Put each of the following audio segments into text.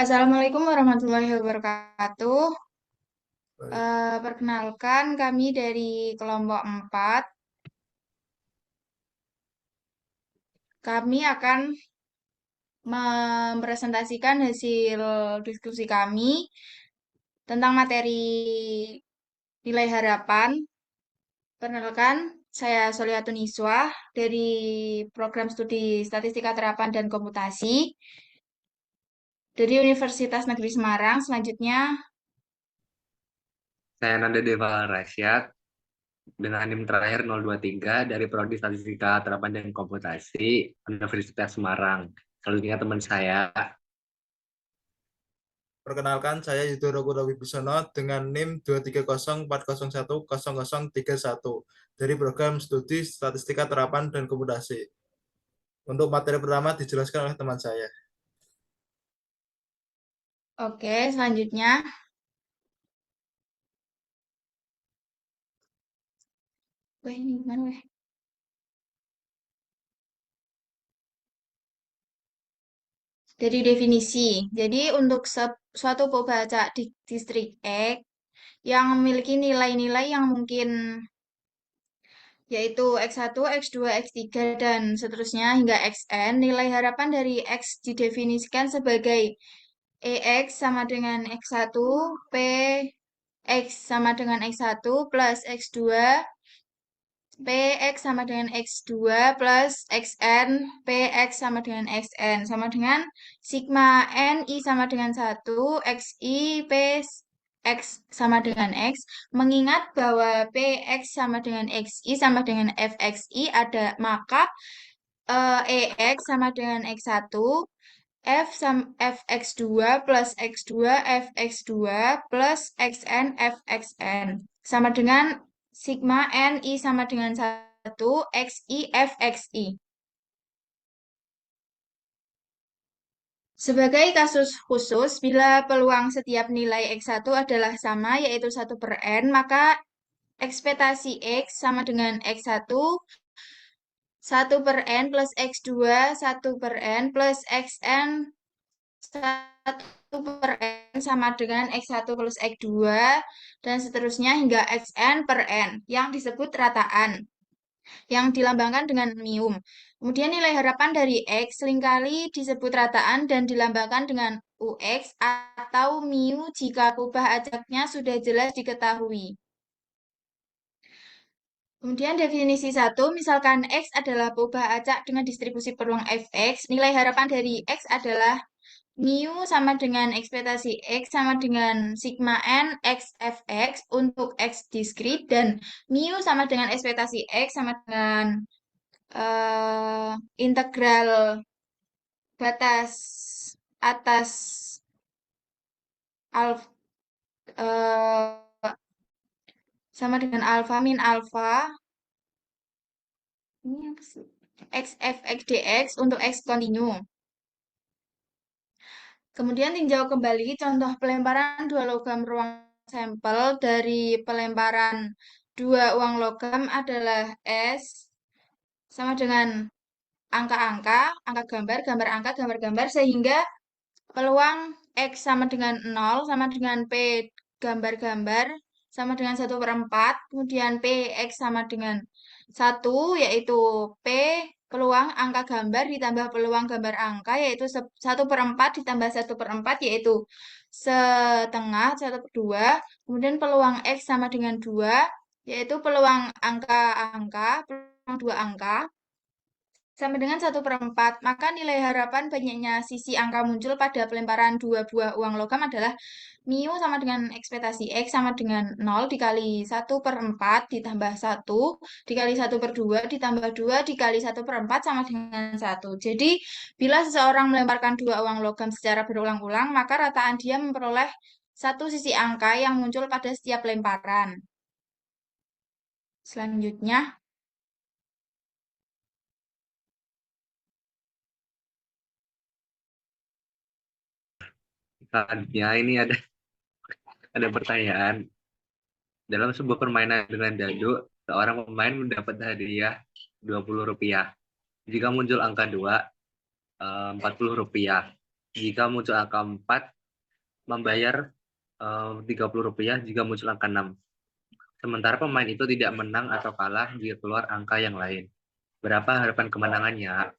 Assalamualaikum warahmatullahi wabarakatuh. Baik. Perkenalkan kami dari kelompok 4. Kami akan mempresentasikan hasil diskusi kami tentang materi nilai harapan. Perkenalkan, saya Soliatun Iswah dari Program Studi Statistika Terapan dan Komputasi dari Universitas Negeri Semarang. Selanjutnya, Saya Nanda Deva Rasyad dengan NIM terakhir 023 dari Prodi Statistika Terapan dan Komputasi Universitas Semarang. Selanjutnya teman saya. Perkenalkan, saya Yudhoro Kudo Wibisono dengan NIM 23040010031 dari Program Studi Statistika Terapan dan Komputasi. Untuk materi pertama dijelaskan oleh teman saya. oke, selanjutnya. Wah, ini gimana, weh? Dari definisi. Jadi untuk suatu pembaca di distrik X yang memiliki nilai-nilai yang mungkin yaitu X1, X2, X3, dan seterusnya hingga Xn, nilai harapan dari X didefinisikan sebagai EX sama dengan X1, P X sama dengan X1 plus X2, Px sama dengan X2 plus Xn, Px sama dengan Xn, sama dengan sigma Ni sama dengan 1, Xi, P, X sama dengan X, mengingat bahwa Px sama dengan Xi sama dengan Fxi ada, maka Ex sama dengan X1, Fx2 plus X2 Fx2 plus Xn Fxn sama dengan sigma Ni sama dengan 1 Xi Fxi. Sebagai kasus khusus, bila peluang setiap nilai X1 adalah sama, yaitu 1/n, maka ekspektasi X sama dengan X1 1/n plus X2 1/n plus Xn 1/n sama dengan X1 plus X2 dan seterusnya hingga Xn per N yang disebut rataan yang dilambangkan dengan mium. Kemudian nilai harapan dari X seringkali disebut rataan dan dilambangkan dengan UX atau mu jika kubah ajaknya sudah jelas diketahui. Kemudian definisi 1, misalkan X adalah peubah acak dengan distribusi peluang Fx, nilai harapan dari X adalah mu sama dengan ekspektasi X sama dengan sigma N X Fx untuk X diskrit, dan mu sama dengan ekspektasi X sama dengan integral batas atas alfa sama dengan alfa min alfa ini apa sih? X Fx dx untuk X kontinu. Kemudian tinjau kembali contoh pelemparan dua logam ruang sampel dari pelemparan dua uang logam adalah S sama dengan angka-angka, angka gambar, gambar angka, gambar gambar, sehingga peluang X sama dengan 0, sama dengan P gambar-gambar, sama dengan 1/4, kemudian P X sama dengan 1, yaitu P peluang angka gambar ditambah peluang gambar angka, yaitu 1/4 ditambah 1/4, yaitu setengah, 1/2, kemudian peluang X sama dengan 2, yaitu peluang angka-angka, peluang dua angka, sama dengan 1/4, maka nilai harapan banyaknya sisi angka muncul pada pelemparan dua buah uang logam adalah mu sama dengan ekspektasi X sama dengan 0 dikali 1/4 ditambah 1 dikali 1/2 ditambah 2 dikali 1/4 sama dengan 1. Jadi, bila seseorang melemparkan dua uang logam secara berulang-ulang, maka rataan dia memperoleh satu sisi angka yang muncul pada setiap lemparan. Selanjutnya, Selanjutnya ini ada pertanyaan. Dalam sebuah permainan dengan dadu, seorang pemain mendapat hadiah Rp20. Jika muncul angka 2, Rp40. Jika muncul angka 4, membayar Rp30 jika muncul angka 6. Sementara pemain itu tidak menang atau kalah jika keluar angka yang lain. Berapa harapan kemenangannya?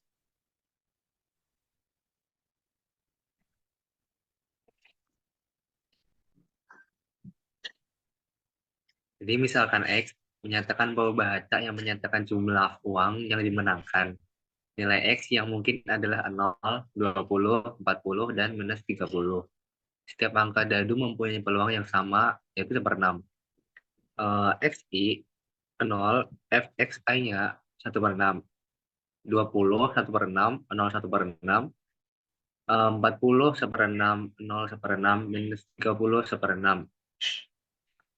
Jadi misalkan X menyatakan bahwa baca yang menyatakan jumlah uang yang dimenangkan. Nilai X yang mungkin adalah 0, 20, 40, dan minus 30. Setiap angka dadu mempunyai peluang yang sama, yaitu 1/6. XI 0, FXI-nya 1/6. 20, 1/6, 0, 1/6. 40, 1/6, 0, 1/6, minus 30, 1/6.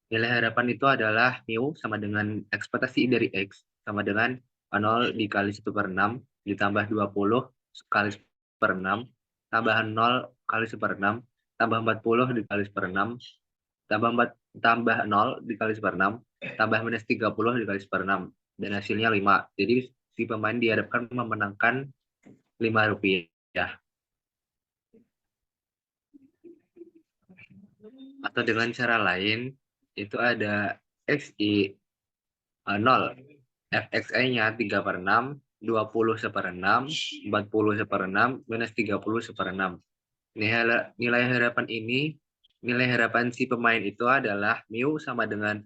Nilai harapan itu adalah mu sama dengan ekspektasi dari X sama dengan 0 dikali 1/6 ditambah 20 kali 1/6 tambah 0 kali 1/6 tambah 40 dikali 1/6 tambah 0 dikali 1/6 tambah minus 30 dikali 1/6 dan hasilnya 5. Jadi si pemain diharapkan memenangkan Rp5. Atau dengan cara lain, itu ada XI 0, FXI-nya 3/6, 20 1/6, 40 1/6, minus 30 1/6. Nilai harapan ini, nilai harapan si pemain itu adalah mu sama dengan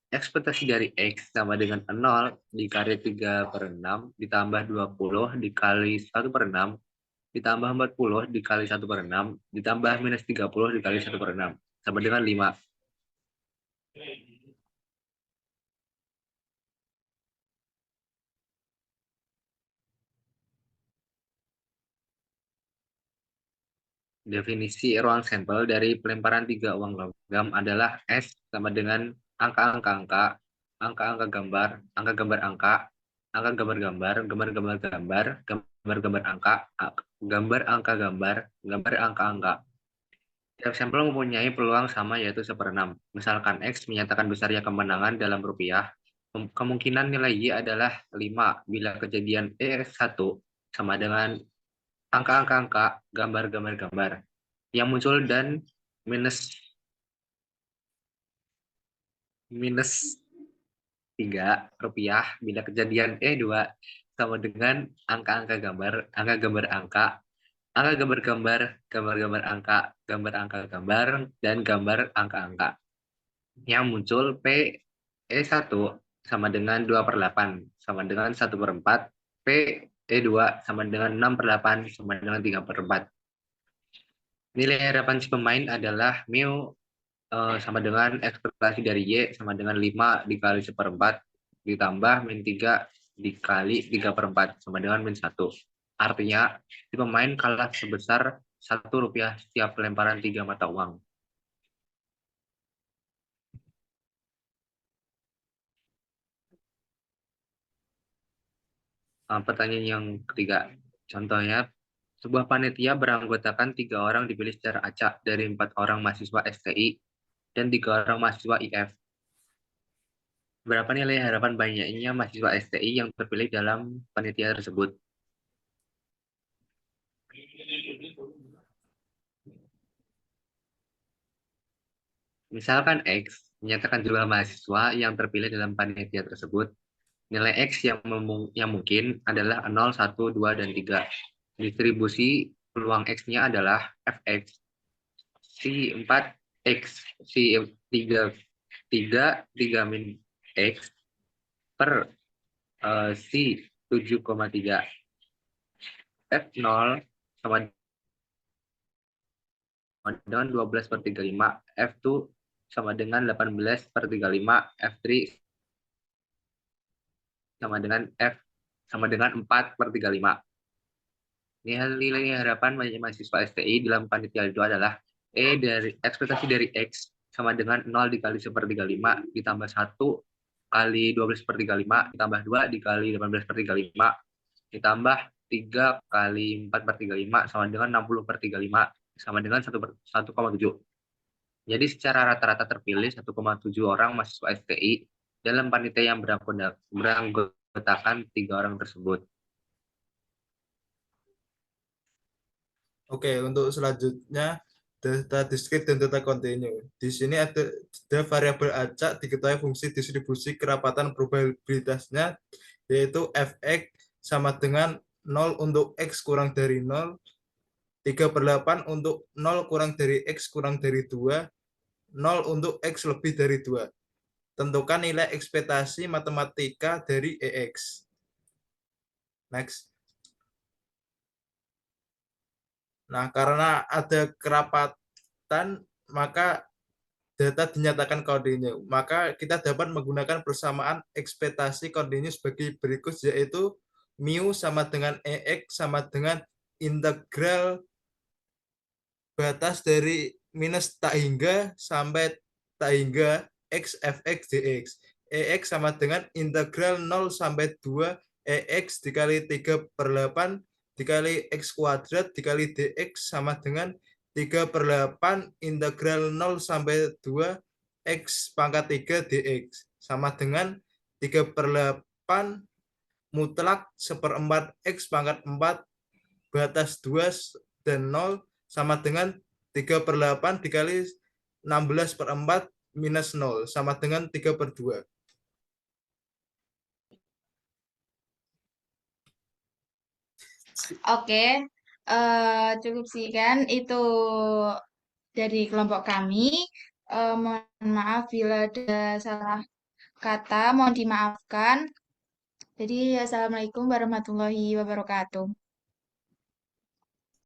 ekspektasi dari X sama dengan 0 dikali 3/6 ditambah 20 dikali 1/6 ditambah 40 dikali 1/6 ditambah minus 30 dikali 1/6 sama dengan 5. Definisi ruang sampel dari pelemparan 3 uang logam adalah S sama dengan angka-angka, angka-angka gambar, angka gambar angka, angka gambar-gambar, gambar-gambar gambar, gambar-gambar angka, gambar angka gambar, gambar angka-angka. Setiap sampel mempunyai peluang sama yaitu 1/6. Misalkan X menyatakan besarnya kemenangan dalam rupiah, kemungkinan nilai Y adalah 5 bila kejadian E1 sama dengan angka-angka gambar-gambar-gambar yang muncul dan minus 3 rupiah bila kejadian E2 sama dengan angka-angka gambar, angka gambar angka, angka gambar-gambar, gambar-gambar angka, gambar angka gambar, dan gambar angka-angka. Yang muncul PE1 sama dengan 2/8 sama dengan 1/4, PE2 sama dengan 6/8 sama dengan 3/4. Nilai harapan si pemain adalah mu sama dengan ekspektasi dari Y sama dengan 5 dikali 1/4 ditambah min 3 dikali 3/4 sama dengan min 1. Artinya, si pemain kalah sebesar Rp1 setiap pelemparan 3 mata uang. Pertanyaan yang ketiga. Contohnya, sebuah panitia beranggotakan 3 orang dipilih secara acak dari 4 orang mahasiswa STI dan 3 orang mahasiswa IF. Berapa nilai harapan banyaknya mahasiswa STI yang terpilih dalam panitia tersebut? Misalkan X menyatakan jumlah mahasiswa yang terpilih dalam panitia tersebut, nilai X yang mungkin adalah 0, 1, 2, dan 3. Distribusi peluang X-nya adalah Fx, si 4X, si 3 min X per si 7,3. F0 sama dengan 12/35, F2 sama dengan 18/35, F3 sama dengan F sama dengan 4/35. Nilai harapan mahasiswa STI dalam panitia itu adalah E dari ekspektasi dari X sama dengan 0 dikali 1/35 ditambah 1 kali 12/35 ditambah 2 dikali 18/35 ditambah 3 kali 4/35 sama dengan 60/35 sama dengan 1,7. Jadi secara rata-rata terpilih 1,7 orang mahasiswa STI dalam panitia yang beranggotakan 3 orang tersebut. Oke, untuk selanjutnya data diskrit dan data kontinu. Di sini ada variabel acak diketahui fungsi distribusi kerapatan probabilitasnya, yaitu fx sama dengan 0 untuk x kurang dari 0, 3/8 untuk 0 kurang dari x kurang dari 2, 0 untuk x lebih dari 2. Tentukan nilai ekspektasi matematika dari EX. Next. Nah, karena ada kerapatan, maka data dinyatakan kontinu. Maka kita dapat menggunakan persamaan ekspektasi kontinu sebagai berikut, yaitu mu sama dengan EX sama dengan integral batas dari minus tak hingga sampai tak hingga x fx dx. EX sama dengan integral 0 sampai 2 EX dikali 3/8 dikali x kuadrat dikali dx sama dengan 3/8 integral 0 sampai 2 x pangkat 3 dx sama dengan 3/8 mutlak 1/4 x pangkat 4 batas 2 dan 0 sama dengan 3/8 dikali 16/4 minus 0 sama dengan 3/2. Oke, cukup sekian itu dari kelompok kami. Mohon maaf bila ada salah kata, mohon dimaafkan. Jadi, assalamualaikum warahmatullahi wabarakatuh.